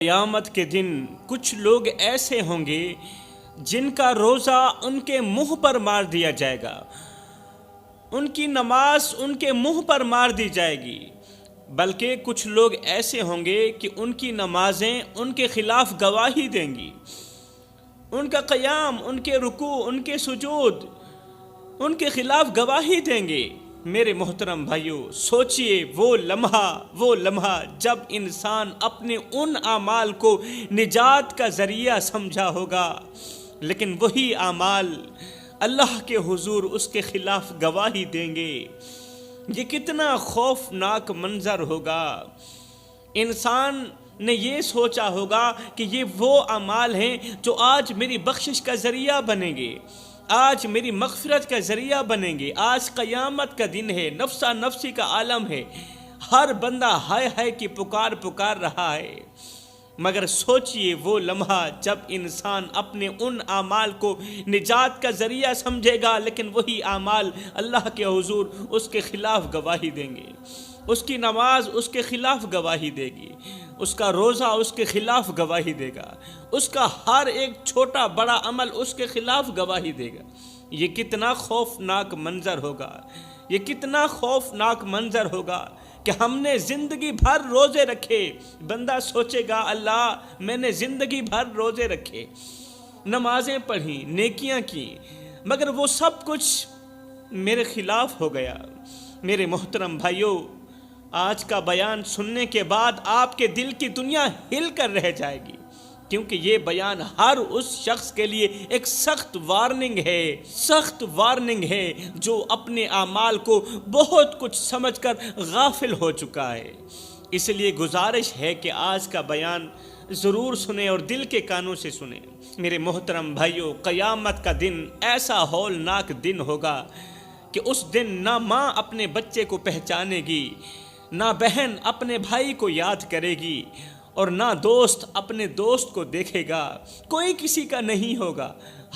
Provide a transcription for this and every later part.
قیامت کے دن کچھ لوگ ایسے ہوں گے جن کا روزہ ان کے منہ پر مار دیا جائے گا، ان کی نماز ان کے منہ پر مار دی جائے گی، بلکہ کچھ لوگ ایسے ہوں گے کہ ان کی نمازیں ان کے خلاف گواہی دیں گی، ان کا قیام، ان کے رکوع، ان کے سجود ان کے خلاف گواہی دیں گے۔ میرے محترم بھائیو، سوچئے وہ لمحہ جب انسان اپنے ان اعمال کو نجات کا ذریعہ سمجھا ہوگا، لیکن وہی اعمال اللہ کے حضور اس کے خلاف گواہی دیں گے۔ یہ کتنا خوفناک منظر ہوگا۔ انسان نے یہ سوچا ہوگا کہ یہ وہ اعمال ہیں جو آج میری بخشش کا ذریعہ بنیں گے، آج میری مغفرت کا ذریعہ بنیں گے، آج قیامت کا دن ہے، نفسا نفسی کا عالم ہے، ہر بندہ ہائے ہائے کی پکار رہا ہے۔ مگر سوچئے وہ لمحہ جب انسان اپنے ان اعمال کو نجات کا ذریعہ سمجھے گا، لیکن وہی اعمال اللہ کے حضور اس کے خلاف گواہی دیں گے۔ اس کی نماز اس کے خلاف گواہی دے گی، اس کا روزہ اس کے خلاف گواہی دے گا، اس کا ہر ایک چھوٹا بڑا عمل اس کے خلاف گواہی دے گا۔ یہ کتنا خوفناک منظر ہوگا، یہ کتنا خوفناک منظر ہوگا کہ ہم نے زندگی بھر روزے رکھے۔ بندہ سوچے گا اللہ میں نے زندگی بھر روزے رکھے، نمازیں پڑھیں، نیکیاں کی، مگر وہ سب کچھ میرے خلاف ہو گیا۔ میرے محترم بھائیوں، آج کا بیان سننے کے بعد آپ کے دل کی دنیا ہل کر رہ جائے گی، کیونکہ یہ بیان ہر اس شخص کے لیے ایک سخت وارننگ ہے جو اپنے اعمال کو بہت کچھ سمجھ کر غافل ہو چکا ہے۔ اس لیے گزارش ہے کہ آج کا بیان ضرور سنیں اور دل کے کانوں سے سنیں۔ میرے محترم بھائیوں، قیامت کا دن ایسا ہولناک دن ہوگا کہ اس دن نہ ماں اپنے بچے کو پہچانے گی، نہ بہن اپنے بھائی کو یاد کرے گی، اور نہ دوست اپنے دوست کو دیکھے گا۔ کوئی کسی کا نہیں ہوگا،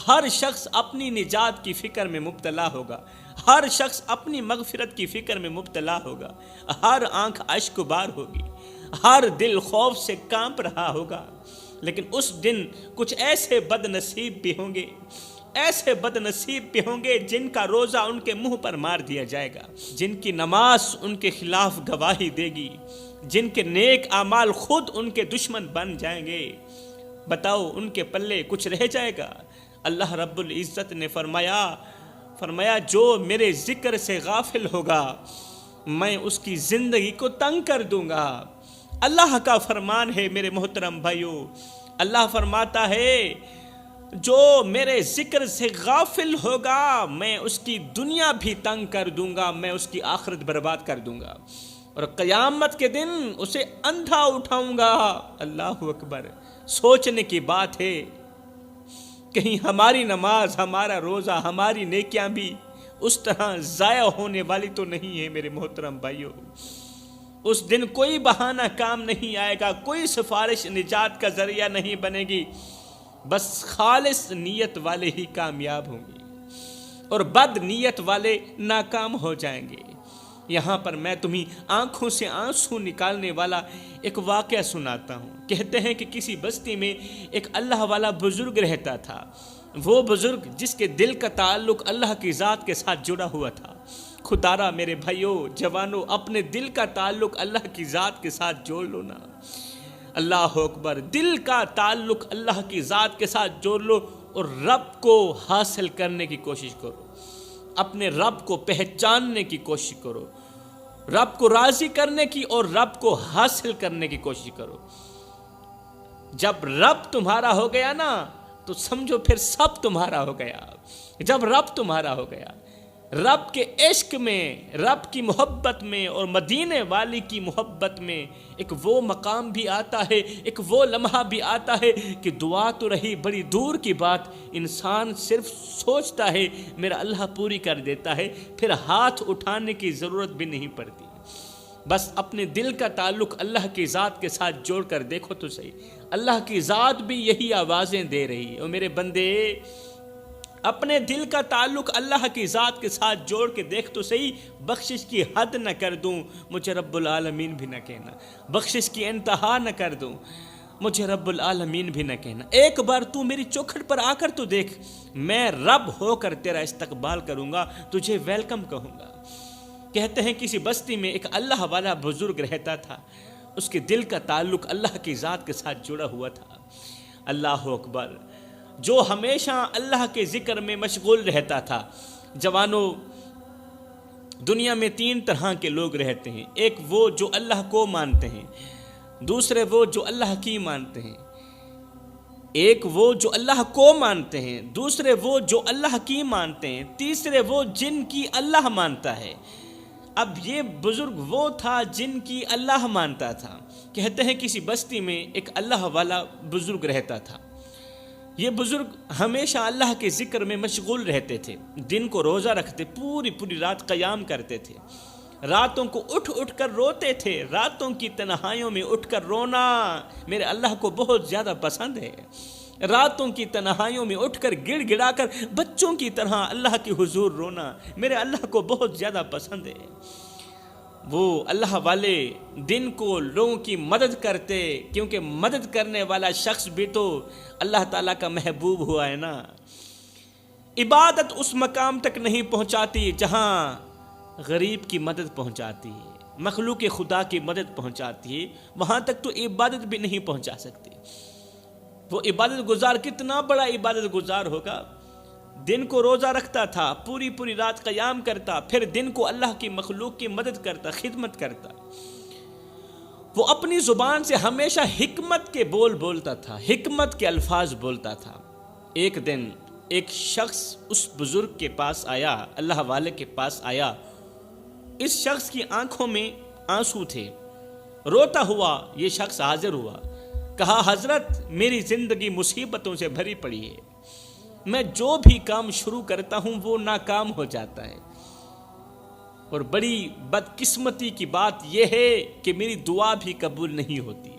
ہر شخص اپنی نجات کی فکر میں مبتلا ہوگا، ہر شخص اپنی مغفرت کی فکر میں مبتلا ہوگا، ہر آنکھ اشک بار ہوگی، ہر دل خوف سے کانپ رہا ہوگا۔ لیکن اس دن کچھ ایسے بد نصیب بھی ہوں گے جن کا روزہ ان کے منہ پر مار دیا جائے گا، جن کی نماز ان کے خلاف گواہی دے گی، جن کے نیک اعمال خود ان کے دشمن بن جائیں گے۔ بتاؤ ان کے پلے کچھ رہ جائے گا؟ اللہ رب العزت نے فرمایا جو میرے ذکر سے غافل ہوگا میں اس کی زندگی کو تنگ کر دوں گا۔ اللہ کا فرمان ہے میرے محترم بھائیوں، اللہ فرماتا ہے جو میرے ذکر سے غافل ہوگا میں اس کی دنیا بھی تنگ کر دوں گا، میں اس کی آخرت برباد کر دوں گا، اور قیامت کے دن اسے اندھا اٹھاؤں گا۔ اللہ اکبر! سوچنے کی بات ہے، کہیں ہماری نماز، ہمارا روزہ، ہماری نیکیاں بھی اس طرح ضائع ہونے والی تو نہیں ہے میرے محترم بھائیوں۔ اس دن کوئی بہانہ کام نہیں آئے گا، کوئی سفارش نجات کا ذریعہ نہیں بنے گی، بس خالص نیت والے ہی کامیاب ہوں گے اور بد نیت والے ناکام ہو جائیں گے۔ یہاں پر میں تمہیں آنکھوں سے آنسو نکالنے والا ایک واقعہ سناتا ہوں۔ کہتے ہیں کہ کسی بستی میں ایک اللہ والا بزرگ رہتا تھا۔ وہ بزرگ جس کے دل کا تعلق اللہ کی ذات کے ساتھ جڑا ہوا تھا۔ خدارا میرے بھائیوں، جوانوں، اپنے دل کا تعلق اللہ کی ذات کے ساتھ جوڑ لو نا۔ اللہ اکبر! دل کا تعلق اللہ کی ذات کے ساتھ جوڑ لو اور رب کو حاصل کرنے کی کوشش کرو، اپنے رب کو پہچاننے کی کوشش کرو، رب کو راضی کرنے کی اور رب کو حاصل کرنے کی کوشش کرو۔ جب رب تمہارا ہو گیا نا تو سمجھو پھر سب تمہارا ہو گیا۔ جب رب تمہارا ہو گیا، رب کے عشق میں، رب کی محبت میں اور مدینے والی کی محبت میں ایک وہ مقام بھی آتا ہے، ایک وہ لمحہ بھی آتا ہے کہ دعا تو رہی بڑی دور کی بات، انسان صرف سوچتا ہے میرا اللہ پوری کر دیتا ہے، پھر ہاتھ اٹھانے کی ضرورت بھی نہیں پڑتی۔ بس اپنے دل کا تعلق اللہ کی ذات کے ساتھ جوڑ کر دیکھو تو صحیح، اللہ کی ذات بھی یہی آوازیں دے رہی ہے، اور میرے بندے اپنے دل کا تعلق اللہ کی ذات کے ساتھ جوڑ کے دیکھ تو صحیح، بخشش کی حد نہ کر دوں، مجھے رب العالمین بھی نہ کہنا، بخشش کی انتہا نہ کر دوں، مجھے رب العالمین بھی نہ کہنا، ایک بار تو میری چوکھٹ پر آ کر تو دیکھ، میں رب ہو کر تیرا استقبال کروں گا، تجھے ویلکم کہوں گا۔ کہتے ہیں کسی بستی میں ایک اللہ والا بزرگ رہتا تھا، اس کے دل کا تعلق اللہ کی ذات کے ساتھ جڑا ہوا تھا۔ اللہ اکبر، جو ہمیشہ اللہ کے ذکر میں مشغول رہتا تھا۔ جوانوں، دنیا میں 3 طرح کے لوگ رہتے ہیں، ایک وہ جو اللہ کو مانتے ہیں، دوسرے وہ جو اللہ کی مانتے ہیں، ایک وہ جو اللہ کو مانتے ہیں، دوسرے وہ جو اللہ کی مانتے ہیں، تیسرے وہ جن کی اللہ مانتا ہے۔ اب یہ بزرگ وہ تھا جن کی اللہ مانتا تھا۔ کہتے ہیں کسی بستی میں ایک اللہ والا بزرگ رہتا تھا۔ یہ بزرگ ہمیشہ اللہ کے ذکر میں مشغول رہتے تھے، دن کو روزہ رکھتے، پوری رات قیام کرتے تھے، راتوں کو اٹھ کر روتے تھے۔ راتوں کی تنہائیوں میں اٹھ کر رونا میرے اللہ کو بہت زیادہ پسند ہے۔ راتوں کی تنہائیوں میں اٹھ کر گڑ گڑا کر بچوں کی طرح اللہ کے حضور رونا میرے اللہ کو بہت زیادہ پسند ہے۔ وہ اللہ والے دن کو لوگوں کی مدد کرتے، کیونکہ مدد کرنے والا شخص بھی تو اللہ تعالیٰ کا محبوب ہوا ہے نا۔ عبادت اس مقام تک نہیں پہنچاتی جہاں غریب کی مدد پہنچاتی ہے، مخلوق خدا کی مدد پہنچاتی ہے، وہاں تک تو عبادت بھی نہیں پہنچا سکتی۔ وہ عبادت گزار کتنا بڑا عبادت گزار ہوگا، دن کو روزہ رکھتا تھا، پوری رات قیام کرتا، پھر دن کو اللہ کی مخلوق کی مدد کرتا، خدمت کرتا۔ وہ اپنی زبان سے ہمیشہ حکمت کے بول بولتا تھا، حکمت کے الفاظ بولتا تھا۔ ایک دن ایک شخص اس بزرگ کے پاس آیا، اللہ والے کے پاس آیا۔ اس شخص کی آنکھوں میں آنسو تھے، روتا ہوا یہ شخص حاضر ہوا، کہا حضرت میری زندگی مصیبتوں سے بھری پڑی ہے، میں جو بھی کام شروع کرتا ہوں وہ ناکام ہو جاتا ہے، اور بڑی بدقسمتی کی بات یہ ہے کہ میری دعا بھی قبول نہیں ہوتی،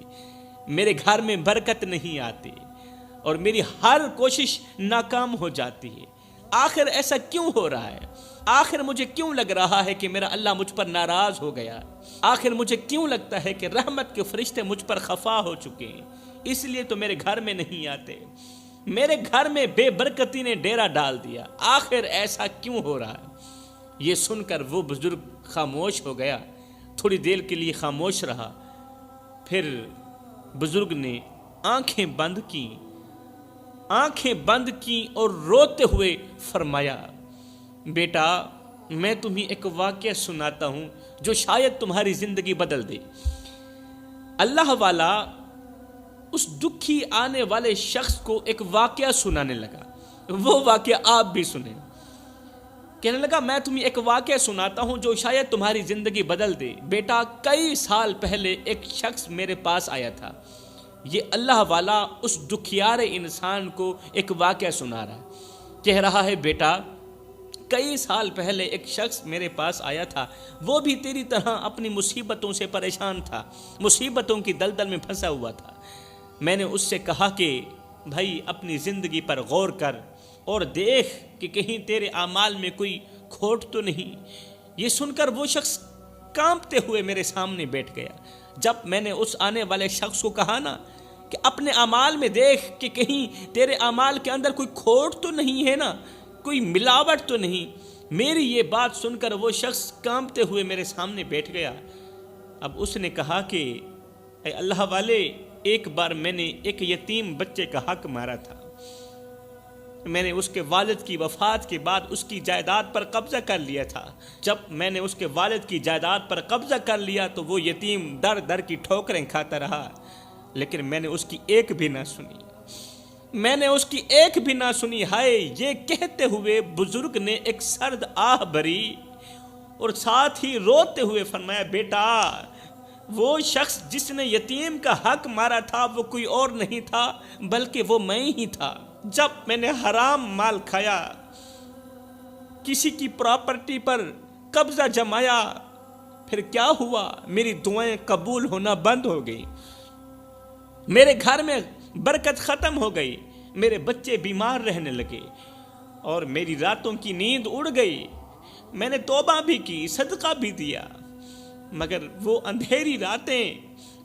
میرے گھر میں برکت نہیں آتی، اور میری ہر کوشش ناکام ہو جاتی ہے۔ آخر ایسا کیوں ہو رہا ہے؟ آخر مجھے کیوں لگ رہا ہے کہ میرا اللہ مجھ پر ناراض ہو گیا؟ آخر مجھے کیوں لگتا ہے کہ رحمت کے فرشتے مجھ پر خفا ہو چکے ہیں، اس لیے تو میرے گھر میں نہیں آتے، میرے گھر میں بے برکتی نے ڈیرا ڈال دیا، آخر ایسا کیوں ہو رہا ہے؟ یہ سن کر وہ بزرگ خاموش ہو گیا، تھوڑی دیر کے لیے خاموش رہا، پھر بزرگ نے آنکھیں بند کی اور روتے ہوئے فرمایا، بیٹا میں تمہیں ایک واقعہ سناتا ہوں جو شاید تمہاری زندگی بدل دے۔ اللہ والا اس دکھی آنے والے شخص کو ایک واقعہ سنانے لگا، وہ واقعہ آپ بھی سنیں۔ کہنے لگا میں تمہیں ایک واقعہ سناتا ہوں جو شاید تمہاری زندگی بدل دے۔ بیٹا کئی سال پہلے ایک شخص میرے پاس آیا تھا، یہ اللہ والا اس دکھیارے انسان کو ایک واقعہ سنا رہا ہے، کہہ رہا ہے بیٹا کئی سال پہلے ایک شخص میرے پاس آیا تھا، وہ بھی تیری طرح اپنی مصیبتوں سے پریشان تھا، مصیبتوں کی دلدل میں پھنسا ہوا تھا۔ میں نے اس سے کہا کہ بھائی اپنی زندگی پر غور کر اور دیکھ کہ کہیں تیرے اعمال میں کوئی کھوٹ تو نہیں۔ یہ سن کر وہ شخص کانپتے ہوئے میرے سامنے بیٹھ گیا۔ جب میں نے اس آنے والے شخص کو کہا نا کہ اپنے اعمال میں دیکھ کہ کہیں تیرے اعمال کے اندر کوئی کھوٹ تو نہیں ہے نا، کوئی ملاوٹ تو نہیں، میری یہ بات سن کر وہ شخص کانپتے ہوئے میرے سامنے بیٹھ گیا۔ اب اس نے کہا کہ اے اللہ والے، ایک بار میں نے ایک یتیم بچے کا حق مارا تھا، میں نے اس کے والد کی وفات کے بعد اس کی جائیداد پر قبضہ کر لیا تھا۔ جب میں نے اس کے والد کی جائیداد پر قبضہ کر لیا تو وہ یتیم در در کی ٹھوکریں کھاتا رہا، لیکن میں نے اس کی ایک بھی نہ سنی، میں نے اس کی ایک بھی نہ سنی۔ ہائے، یہ کہتے ہوئے بزرگ نے ایک سرد آہ بھری اور ساتھ ہی روتے ہوئے فرمایا، بیٹا وہ شخص جس نے یتیم کا حق مارا تھا وہ کوئی اور نہیں تھا بلکہ وہ میں ہی تھا۔ جب میں نے حرام مال کھایا، کسی کی پراپرٹی پر قبضہ جمایا، پھر کیا ہوا؟ میری دعائیں قبول ہونا بند ہو گئی، میرے گھر میں برکت ختم ہو گئی، میرے بچے بیمار رہنے لگے اور میری راتوں کی نیند اڑ گئی۔ میں نے توبہ بھی کی، صدقہ بھی دیا، مگر وہ اندھیری راتیں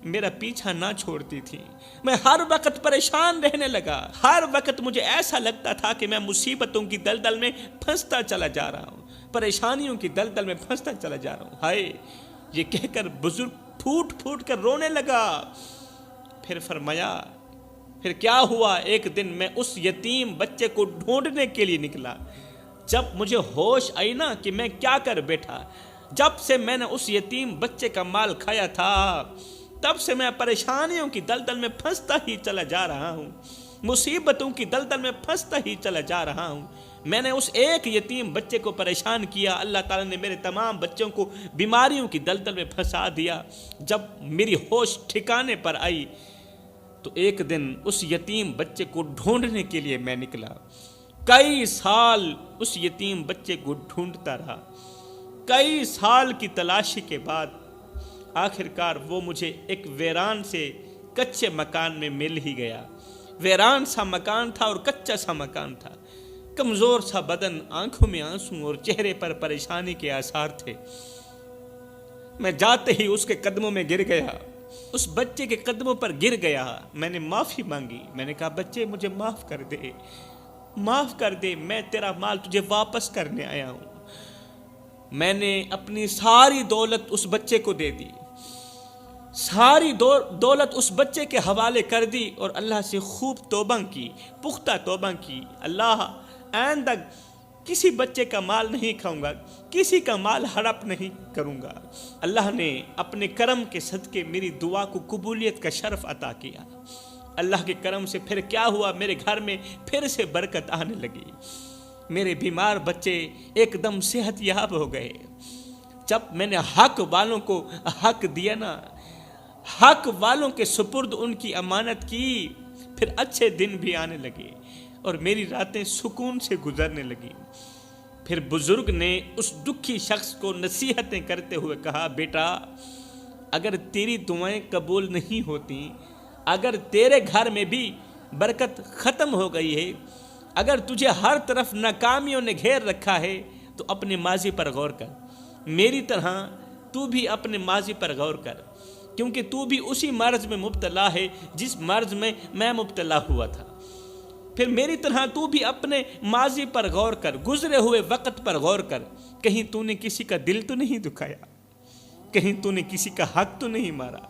میرا پیچھا نہ چھوڑتی تھی. میں ہر وقت پریشان رہنے لگا. ہر وقت مجھے ایسا لگتا تھا کہ میں مصیبتوں کی دلدل میں پھنستا چلا جا رہا ہوں, پریشانیوں کی دلدل میں پھنستا چلا جا رہا ہوں. ہائے, یہ کہہ کر بزرگ پھوٹ پھوٹ کر رونے لگا. پھر فرمایا, پھر کیا ہوا؟ ایک دن میں اس یتیم بچے کو ڈھونڈنے کے لیے نکلا. جب مجھے ہوش آئی نا کہ میں کیا کر بیٹھا, جب سے میں نے اس یتیم بچے کا مال کھایا تھا, تب سے میں پریشانیوں کی دلدل میں پھنستا ہی چلا جا رہا ہوں, مصیبتوں کی دلدل میں پھنستا ہی چلا جا رہا ہوں. میں نے اس ایک یتیم بچے کو پریشان کیا, اللہ تعالیٰ نے میرے تمام بچوں کو بیماریوں کی دلدل میں پھنسا دیا. جب میری ہوش ٹھکانے پر آئی تو ایک دن اس یتیم بچے کو ڈھونڈنے کے لیے میں نکلا. کئی سال اس یتیم بچے کو ڈھونڈتا رہا. کئی سال کی تلاشی کے بعد آخرکار وہ مجھے ایک ویران سے کچے مکان میں مل ہی گیا. ویران سا مکان تھا اور کچا سا مکان تھا. کمزور سا بدن, آنکھوں میں آنسو اور چہرے پر پریشانی کے آثار تھے. میں جاتے ہی اس کے قدموں میں گر گیا, اس بچے کے قدموں پر گر گیا. میں نے معافی مانگی. میں نے کہا, بچے مجھے معاف کر دے, معاف کر دے, میں تیرا مال تجھے واپس کرنے آیا ہوں. میں نے اپنی ساری دولت اس بچے کو دے دی, ساری دولت اس بچے کے حوالے کر دی اور اللہ سے خوب توبہ کی, پختہ توبہ کی. اللہ, آئندہ کسی بچے کا مال نہیں کھاؤں گا, کسی کا مال ہڑپ نہیں کروں گا. اللہ نے اپنے کرم کے صدقے میری دعا کو قبولیت کا شرف عطا کیا. اللہ کے کرم سے پھر کیا ہوا, میرے گھر میں پھر سے برکت آنے لگی. میرے بیمار بچے ایک دم صحت یاب ہو گئے. جب میں نے حق والوں کو حق دیا نا, حق والوں کے سپرد ان کی امانت کی, پھر اچھے دن بھی آنے لگے اور میری راتیں سکون سے گزرنے لگی. پھر بزرگ نے اس دکھی شخص کو نصیحتیں کرتے ہوئے کہا, بیٹا اگر تیری دعائیں قبول نہیں ہوتی, اگر تیرے گھر میں بھی برکت ختم ہو گئی ہے, اگر تجھے ہر طرف ناکامیوں نے گھیر رکھا ہے, تو اپنے ماضی پر غور کر. میری طرح تو بھی اپنے ماضی پر غور کر, کیونکہ تو بھی اسی مرض میں مبتلا ہے جس مرض میں میں مبتلا ہوا تھا. پھر میری طرح تو بھی اپنے ماضی پر غور کر, گزرے ہوئے وقت پر غور کر. کہیں تو نے کسی کا دل تو نہیں دکھایا, کہیں تو نے کسی کا حق تو نہیں مارا,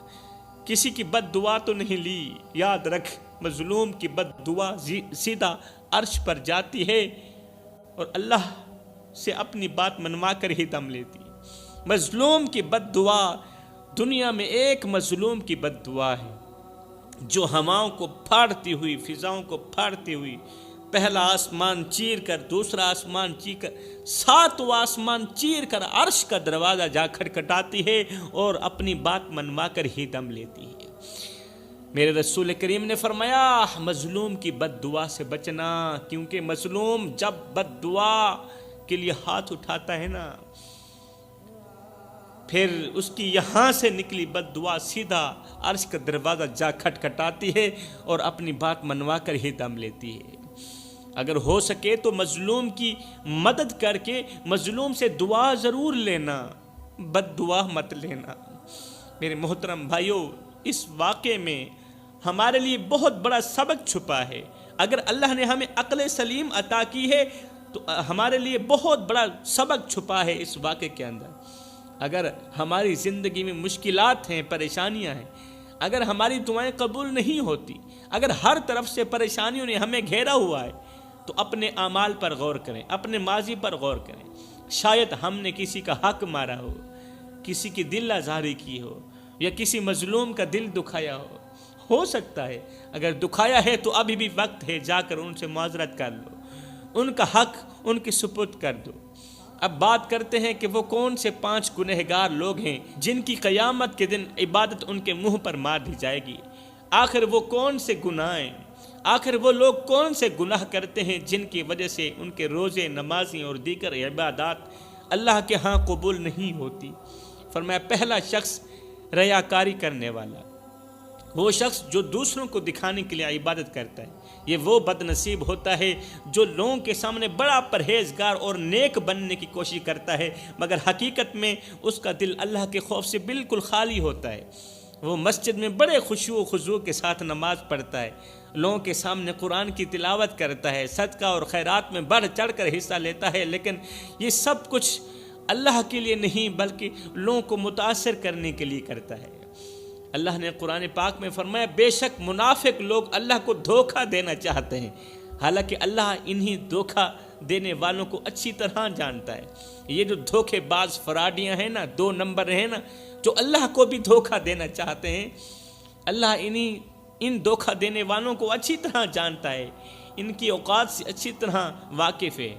کسی کی بد دعا تو نہیں لی. یاد رکھ, مظلوم کی بد دعا سیدھا عرش پر جاتی ہے اور اللہ سے اپنی بات منوا کر ہی دم لیتی. مظلوم کی بد دعا, دنیا میں ایک مظلوم کی بد دعا ہے جو ہواؤں کو پھاڑتی ہوئی, فضاؤں کو پھاڑتی ہوئی, پہلا آسمان چیر کر, دوسرا آسمان چیر کر, ساتواں آسمان چیر کر عرش کا دروازہ جا کھٹکھٹاتی ہے اور اپنی بات منوا کر ہی دم لیتی ہے. میرے رسول کریم نے فرمایا, مظلوم کی بد دعا سے بچنا, کیونکہ مظلوم جب بد دعا کے لیے ہاتھ اٹھاتا ہے نا, پھر اس کی یہاں سے نکلی بد دعا سیدھا عرش کا دروازہ جا کھٹکھٹاتی ہے اور اپنی بات منوا کر ہی دم لیتی ہے. اگر ہو سکے تو مظلوم کی مدد کر کے مظلوم سے دعا ضرور لینا, بد دعا مت لینا. میرے محترم بھائیوں, اس واقعے میں ہمارے لیے بہت بڑا سبق چھپا ہے. اگر اللہ نے ہمیں عقل سلیم عطا کی ہے تو ہمارے لیے بہت بڑا سبق چھپا ہے اس واقعے کے اندر. اگر ہماری زندگی میں مشکلات ہیں, پریشانیاں ہیں, اگر ہماری دعائیں قبول نہیں ہوتی, اگر ہر طرف سے پریشانیوں نے ہمیں گھیرا ہوا ہے, تو اپنے اعمال پر غور کریں, اپنے ماضی پر غور کریں. شاید ہم نے کسی کا حق مارا ہو, کسی کی دل آزاری کی ہو, یا کسی مظلوم کا دل دکھایا ہو سکتا ہے. اگر دکھایا ہے تو ابھی بھی وقت ہے, جا کر ان سے معذرت کر لو, ان کا حق ان کے سپرد کر دو. اب بات کرتے ہیں کہ وہ کون سے 5 گنہگار لوگ ہیں جن کی قیامت کے دن عبادت ان کے منہ پر مار دی جائے گی. آخر وہ کون سے گناہ ہیں, آخر وہ لوگ کون سے گناہ کرتے ہیں جن کی وجہ سے ان کے روزے, نمازیں اور دیگر عبادات اللہ کے ہاں قبول نہیں ہوتی. فرمایا, پہلا شخص ریاکاری کرنے والا, وہ شخص جو دوسروں کو دکھانے کے لیے عبادت کرتا ہے. یہ وہ بد نصیب ہوتا ہے جو لوگوں کے سامنے بڑا پرہیزگار اور نیک بننے کی کوشش کرتا ہے, مگر حقیقت میں اس کا دل اللہ کے خوف سے بالکل خالی ہوتا ہے. وہ مسجد میں بڑے خشوع و خضوع کے ساتھ نماز پڑھتا ہے، لوگوں کے سامنے قرآن کی تلاوت کرتا ہے، صدقہ اور خیرات میں بڑھ چڑھ کر حصہ لیتا ہے، لیکن یہ سب کچھ اللہ کے لیے نہیں بلکہ لوگوں کو متاثر کرنے کے لیے کرتا ہے۔ اللہ نے قرآن پاک میں فرمایا بے شک منافق لوگ اللہ کو دھوکہ دینا چاہتے ہیں، حالانکہ اللہ انہی دھوکہ دینے والوں کو اچھی طرح جانتا ہے۔ یہ جو دھوکے باز فراڈیاں ہیں نا، 2 نمبر ہیں نا، جو اللہ کو بھی دھوکہ دینا چاہتے ہیں، اللہ ان دھوکہ دینے والوں کو اچھی طرح جانتا ہے، ان کی اوقات سے اچھی طرح واقف ہے۔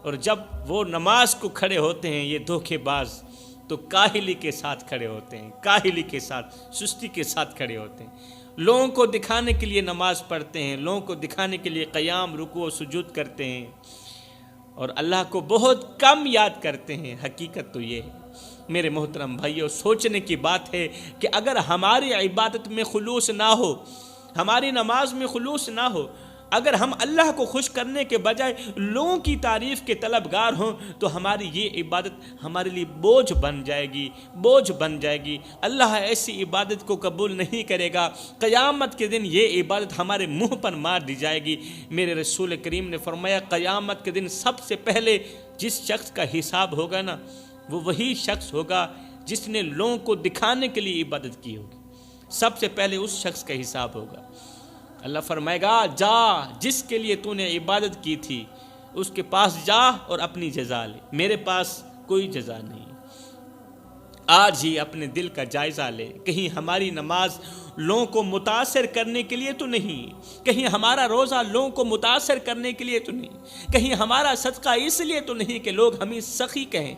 اور جب وہ نماز کو کھڑے ہوتے ہیں یہ دھوکے باز، تو کاہلی کے ساتھ کھڑے ہوتے ہیں، کاہلی کے ساتھ، سستی کے ساتھ کھڑے ہوتے ہیں، لوگوں کو دکھانے کے لیے نماز پڑھتے ہیں، لوگوں کو دکھانے کے لیے قیام، رکوع و سجود کرتے ہیں، اور اللہ کو بہت کم یاد کرتے ہیں۔ حقیقت تو یہ ہے میرے محترم بھائیو، سوچنے کی بات ہے کہ اگر ہماری عبادت میں خلوص نہ ہو، ہماری نماز میں خلوص نہ ہو، اگر ہم اللہ کو خوش کرنے کے بجائے لوگوں کی تعریف کے طلبگار ہوں، تو ہماری یہ عبادت ہمارے لیے بوجھ بن جائے گی، بوجھ بن جائے گی۔ اللہ ایسی عبادت کو قبول نہیں کرے گا۔ قیامت کے دن یہ عبادت ہمارے منہ پر مار دی جائے گی۔ میرے رسول کریم نے فرمایا قیامت کے دن سب سے پہلے جس شخص کا حساب ہوگا نا، وہ وہی شخص ہوگا جس نے لوگوں کو دکھانے کے لیے عبادت کی ہوگی۔ سب سے پہلے اس شخص کا حساب ہوگا۔ اللہ فرمائے گا جا، جس کے لیے تو نے عبادت کی تھی اس کے پاس جا اور اپنی جزا لے، میرے پاس کوئی جزا نہیں۔ آج ہی اپنے دل کا جائزہ لے، کہیں ہماری نماز لوگوں کو متاثر کرنے کے لیے تو نہیں، کہیں ہمارا روزہ لوگوں کو متاثر کرنے کے لیے تو نہیں، کہیں ہمارا صدقہ اس لیے تو نہیں کہ لوگ ہمیں سخی کہیں،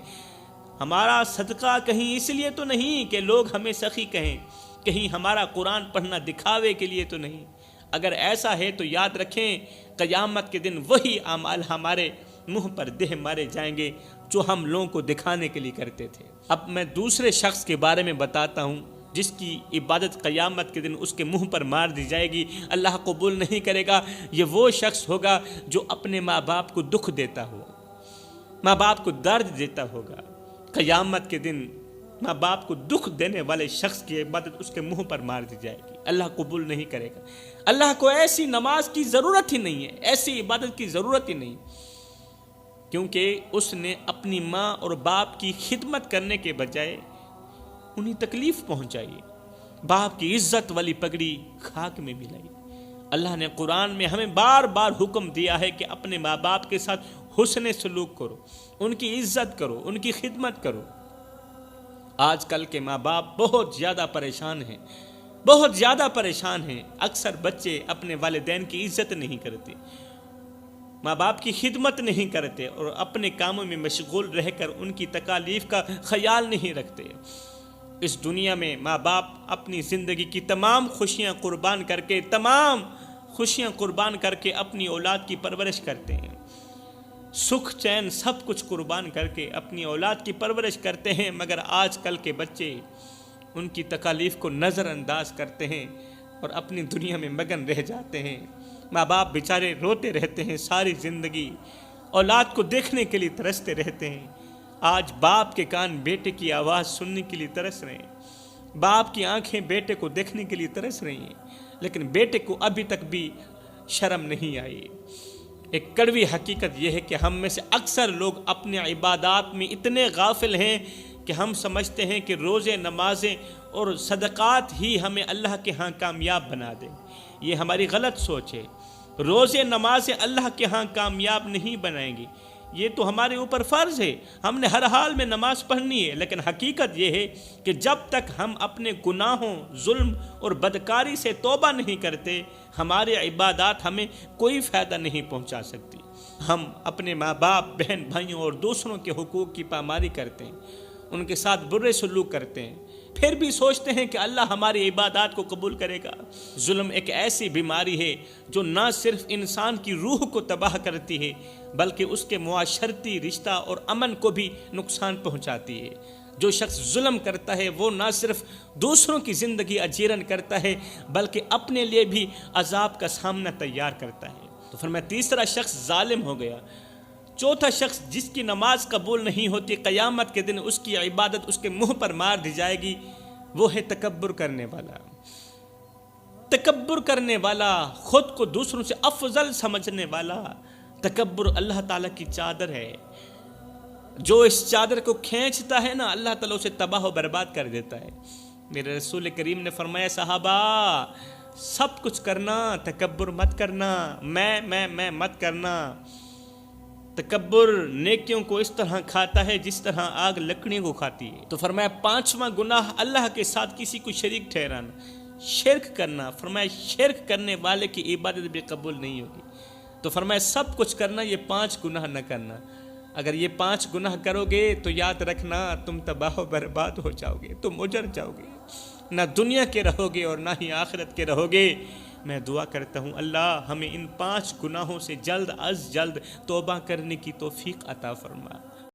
ہمارا صدقہ کہیں اس لیے تو نہیں کہ لوگ ہمیں سخی کہیں، کہیں ہمارا قرآن پڑھنا دکھاوے کے لیے تو نہیں۔ اگر ایسا ہے تو یاد رکھیں قیامت کے دن وہی اعمال ہمارے منہ پر دہ مارے جائیں گے جو ہم لوگوں کو دکھانے کے لیے کرتے تھے۔ اب میں دوسرے شخص کے بارے میں بتاتا ہوں جس کی عبادت قیامت کے دن اس کے منہ پر مار دی جائے گی، اللہ قبول نہیں کرے گا۔ یہ وہ شخص ہوگا جو اپنے ماں باپ کو دکھ دیتا ہو، ماں باپ کو درد دیتا ہوگا۔ قیامت کے دن ماں باپ کو دکھ دینے والے شخص کی عبادت اس کے منہ پر مار دی جائے گی، اللہ قبول نہیں کرے گا۔ اللہ کو ایسی نماز کی ضرورت ہی نہیں ہے، ایسی عبادت کی ضرورت ہی نہیں، کیونکہ اس نے اپنی ماں اور باپ کی خدمت کرنے کے بجائے انہیں تکلیف پہنچائی، باپ کی عزت والی پگڑی خاک میں ملائی۔ اللہ نے قرآن میں ہمیں بار بار حکم دیا ہے کہ اپنے ماں باپ کے ساتھ حسن سلوک کرو، ان کی عزت کرو، ان کی خدمت کرو۔ آج کل کے ماں باپ بہت زیادہ پریشان ہیں، بہت زیادہ پریشان ہیں۔ اکثر بچے اپنے والدین کی عزت نہیں کرتے، ماں باپ کی خدمت نہیں کرتے، اور اپنے کاموں میں مشغول رہ کر ان کی تکالیف کا خیال نہیں رکھتے۔ اس دنیا میں ماں باپ اپنی زندگی کی تمام خوشیاں قربان کر کے اپنی اولاد کی پرورش کرتے ہیں، سکھ چین سب کچھ قربان کر کے اپنی اولاد کی پرورش کرتے ہیں، مگر آج کل کے بچے ان کی تکالیف کو نظر انداز کرتے ہیں اور اپنی دنیا میں مگن رہ جاتے ہیں۔ ماں باپ بیچارے روتے رہتے ہیں ساری زندگی، اولاد کو دیکھنے کے لیے ترستے رہتے ہیں۔ آج باپ کے کان بیٹے کی آواز سننے کے لیے ترس رہے ہیں، باپ کی آنکھیں بیٹے کو دیکھنے کے لیے ترس رہی ہیں، لیکن بیٹے کو ابھی تک بھی شرم نہیں آئی۔ ایک کڑوی حقیقت یہ ہے کہ ہم میں سے اکثر لوگ اپنے عبادات میں اتنے غافل ہیں کہ ہم سمجھتے ہیں کہ روزے، نمازیں اور صدقات ہی ہمیں اللہ کے ہاں کامیاب بنا دیں۔ یہ ہماری غلط سوچ ہے۔ روزے، نمازیں اللہ کے ہاں کامیاب نہیں بنائیں گی، یہ تو ہمارے اوپر فرض ہے، ہم نے ہر حال میں نماز پڑھنی ہے، لیکن حقیقت یہ ہے کہ جب تک ہم اپنے گناہوں، ظلم اور بدکاری سے توبہ نہیں کرتے، ہمارے عبادات ہمیں کوئی فائدہ نہیں پہنچا سکتی۔ ہم اپنے ماں باپ، بہن بھائیوں اور دوسروں کے حقوق کی پاماری کرتے ہیں، ان کے ساتھ برے سلوک کرتے ہیں، پھر بھی سوچتے ہیں کہ اللہ ہماری عبادات کو قبول کرے گا۔ ظلم ایک ایسی بیماری ہے جو نہ صرف انسان کی روح کو تباہ کرتی ہے بلکہ اس کے معاشرتی رشتہ اور امن کو بھی نقصان پہنچاتی ہے۔ جو شخص ظلم کرتا ہے وہ نہ صرف دوسروں کی زندگی اجیرن کرتا ہے بلکہ اپنے لیے بھی عذاب کا سامنا تیار کرتا ہے۔ تو فرمایا تیسرا شخص ظالم ہو گیا۔ چوتھا شخص جس کی نماز قبول نہیں ہوتی، قیامت کے دن اس کی عبادت اس کے منہ پر مار دی جائے گی، وہ ہے تکبر کرنے والا. تکبر کرنے والا، خود کو دوسروں سے افضل سمجھنے والا. تکبر اللہ تعالیٰ کی چادر ہے، جو اس چادر کو کھینچتا ہے نا اللہ تعالیٰ اسے تباہ و برباد کر دیتا ہے. میرے رسول کریم نے فرمایا صحابہ سب کچھ کرنا، تکبر مت کرنا، میں مت کرنا. تکبر نیکیوں کو اس طرح کھاتا ہے جس طرح آگ لکڑی کو کھاتی ہے. تو فرمایا 5واں گناہ اللہ کے ساتھ کسی کو شریک ٹھہرانا، شرک کرنا. فرمایا شرک کرنے والے کی عبادت بھی قبول نہیں ہوگی. تو فرمایا سب کچھ کرنا، یہ 5 گناہ نہ کرنا. اگر یہ 5 گناہ کرو گے تو یاد رکھنا تم تباہ و برباد ہو جاؤ گے، تم اجڑ جاؤ گے، نہ دنیا کے رہو گے اور نہ ہی آخرت کے رہو گے. میں دعا کرتا ہوں اللہ ہمیں ان 5 گناہوں سے جلد از جلد توبہ کرنے کی توفیق عطا فرما.